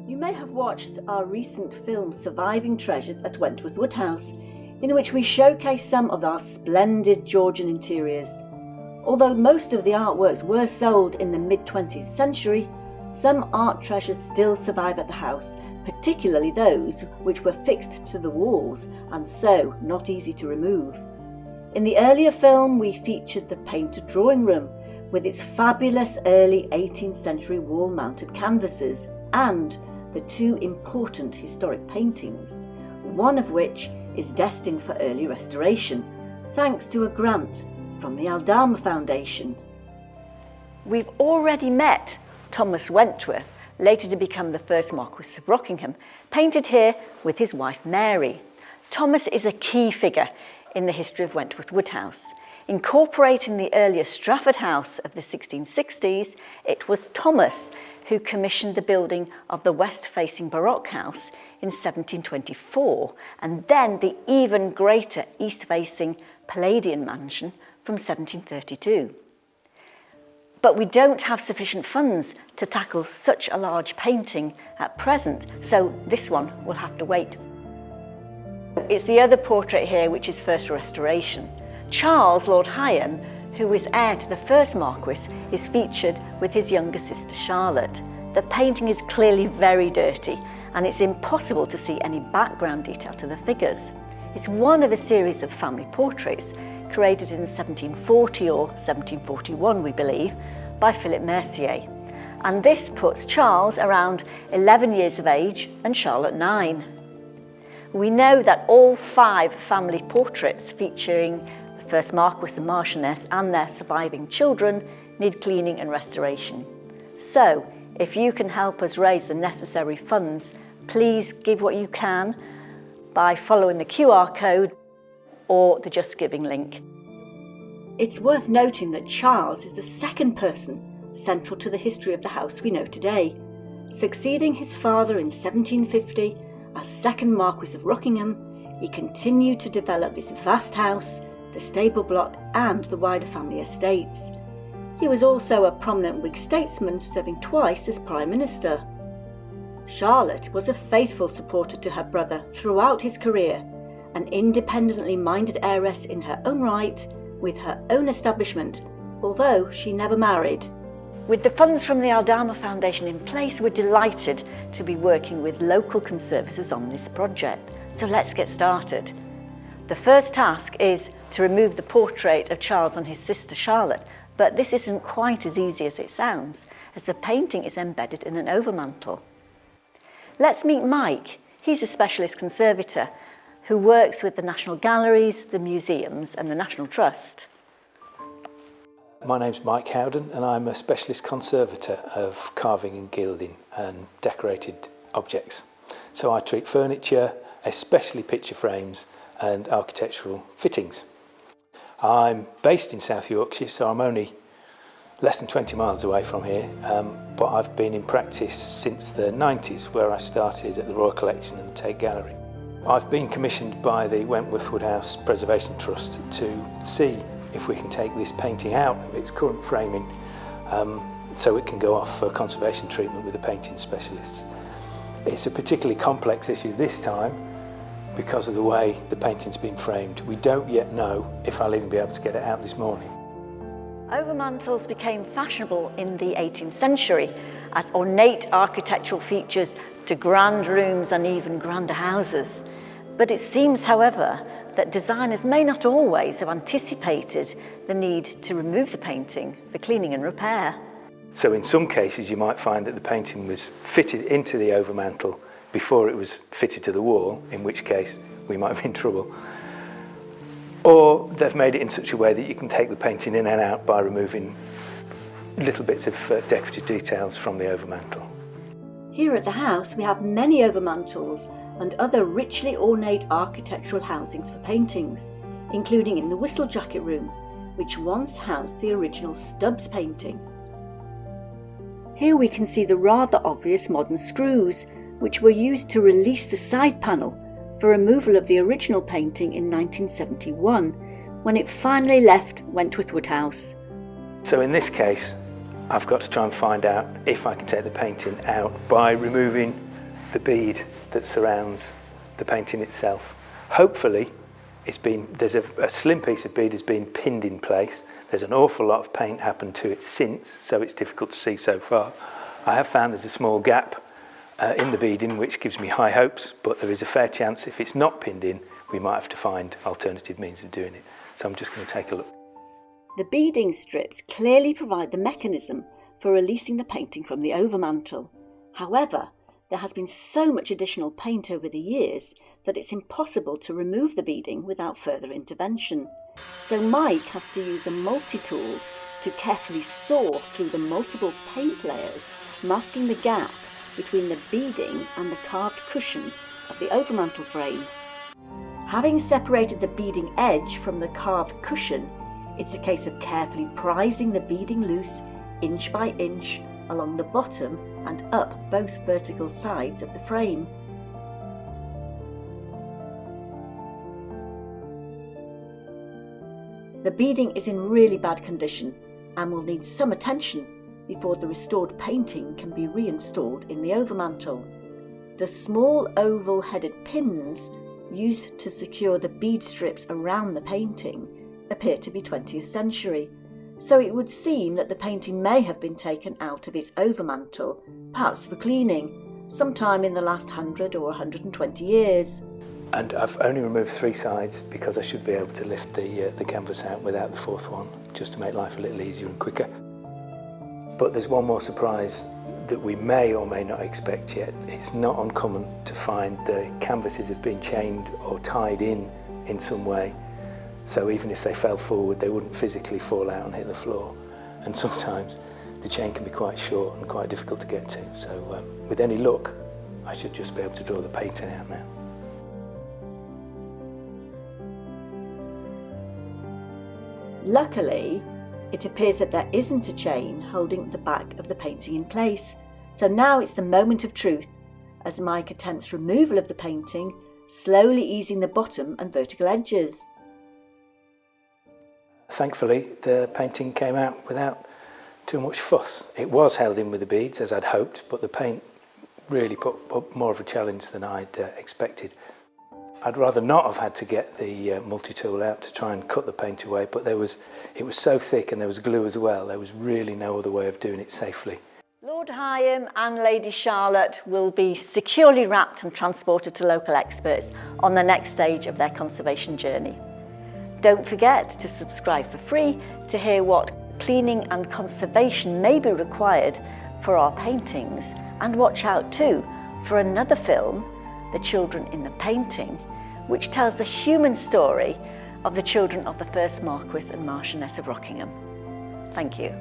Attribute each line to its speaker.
Speaker 1: You may have watched our recent film Surviving Treasures at Wentworth Woodhouse, in which we showcase some of our splendid Georgian interiors. Although most of the artworks were sold in the mid-20th century, some art treasures still survive at the house, particularly those which were fixed to the walls and so not easy to remove. In the earlier film we featured the painted drawing room with its fabulous early 18th century wall-mounted canvases and the two important historic paintings, one of which is destined for early restoration, thanks to a grant from the Aldama Foundation. We've already met Thomas Wentworth, later to become the first Marquis of Rockingham, painted here with his wife Mary. Thomas is a key figure in the history of Wentworth Woodhouse. Incorporating the earlier Strafford House of the 1660s, it was Thomas who commissioned the building of the west-facing Baroque house in 1724, and then the even greater east-facing Palladian mansion from 1732. But we don't have sufficient funds to tackle such a large painting at present, so this one will have to wait. It's the other portrait here which is first restoration. Charles, Lord Higham, who was heir to the first Marquis, is featured with his younger sister Charlotte. The painting is clearly very dirty and it's impossible to see any background detail to the figures. It's one of a series of family portraits created in 1740 or 1741, we believe, by Philip Mercier. And this puts Charles around 11 years of age and Charlotte 9. We know that all 5 family portraits featuring the first Marquis and Marchioness and their surviving children need cleaning and restoration. So, if you can help us raise the necessary funds, please give what you can by following the QR code or the Just Giving link. It's worth noting that Charles is the second person central to the history of the house we know today. Succeeding his father in 1750 as second Marquis of Rockingham, he continued to develop this vast house, the stable block and the wider family estates. He was also a prominent Whig statesman, serving twice as Prime Minister. Charlotte was a faithful supporter to her brother throughout his career, an independently minded heiress in her own right, with her own establishment, although she never married. With the funds from the Aldama Foundation in place, we're delighted to be working with local conservators on this project. So let's get started. The first task is to remove the portrait of Charles and his sister Charlotte, but this isn't quite as easy as it sounds, as the painting is embedded in an overmantle. Let's meet Mike. He's a specialist conservator who works with the National Galleries, the museums and the National Trust.
Speaker 2: My name's Mike Howden and I'm a specialist conservator of carving and gilding and decorated objects. So I treat furniture, especially picture frames and architectural fittings. I'm based in South Yorkshire, so I'm only less than 20 miles away from here, but I've been in practice since the 90s, where I started at the Royal Collection and the Tate Gallery. I've been commissioned by the Wentworth Woodhouse Preservation Trust to see if we can take this painting out of its current framing so it can go off for conservation treatment with the painting specialists. It's a particularly complex issue this time because of the way the painting's been framed. We don't yet know if I'll even be able to get it out this morning.
Speaker 1: Overmantles became fashionable in the 18th century as ornate architectural features to grand rooms and even grander houses. But it seems, however, that designers may not always have anticipated the need to remove the painting for cleaning and repair.
Speaker 2: So in some cases you might find that the painting was fitted into the overmantle before it was fitted to the wall, in which case we might be in trouble. Or they've made it in such a way that you can take the painting in and out by removing little bits of decorative details from the overmantle.
Speaker 1: Here at the house we have many overmantles and other richly ornate architectural housings for paintings, including in the Whistle Jacket Room, which once housed the original Stubbs painting. Here we can see the rather obvious modern screws, which were used to release the side panel for removal of the original painting in 1971, when it finally left Wentworth Woodhouse.
Speaker 2: So in this case, I've got to try and find out if I can take the painting out by removing the bead that surrounds the painting itself. Hopefully, there's a slim piece of bead has been pinned in place. There's an awful lot of paint happened to it since, so it's difficult to see so far. I have found there's a small gap in the beading, which gives me high hopes, but there is a fair chance if it's not pinned in, we might have to find alternative means of doing it. So I'm just going to take a look.
Speaker 1: The beading strips clearly provide the mechanism for releasing the painting from the overmantle. However, there has been so much additional paint over the years that it's impossible to remove the beading without further intervention. So Mike has to use a multi-tool to carefully saw through the multiple paint layers, masking the gap between the beading and the carved cushion of the overmantle frame. Having separated the beading edge from the carved cushion, it's a case of carefully prizing the beading loose inch by inch along the bottom and up both vertical sides of the frame. The beading is in really bad condition and will need some attention before the restored painting can be reinstalled in the overmantle. The small oval-headed pins used to secure the bead strips around the painting appear to be 20th century, so it would seem that the painting may have been taken out of its overmantle, perhaps for cleaning, sometime in the last 100 or 120 years.
Speaker 2: And I've only removed 3 sides because I should be able to lift the canvas out without the 4th one, just to make life a little easier and quicker. But there's one more surprise that we may or may not expect yet. It's not uncommon to find the canvases have been chained or tied in some way. So even if they fell forward, they wouldn't physically fall out and hit the floor. And sometimes the chain can be quite short and quite difficult to get to. So with any luck, I should just be able to draw the painting out now.
Speaker 1: Luckily, it appears that there isn't a chain holding the back of the painting in place. So now it's the moment of truth, as Mike attempts removal of the painting, slowly easing the bottom and vertical edges.
Speaker 2: Thankfully, the painting came out without too much fuss. It was held in with the beads, as I'd hoped, but the paint really put up more of a challenge than I'd expected. I'd rather not have had to get the multi-tool out to try and cut the paint away, but it was so thick and there was glue as well, there was really no other way of doing it safely.
Speaker 1: Lord Higham and Lady Charlotte will be securely wrapped and transported to local experts on the next stage of their conservation journey. Don't forget to subscribe for free to hear what cleaning and conservation may be required for our paintings, and watch out too for another film, The Children in the Painting, which tells the human story of the children of the first Marquess and Marchioness of Rockingham. Thank you.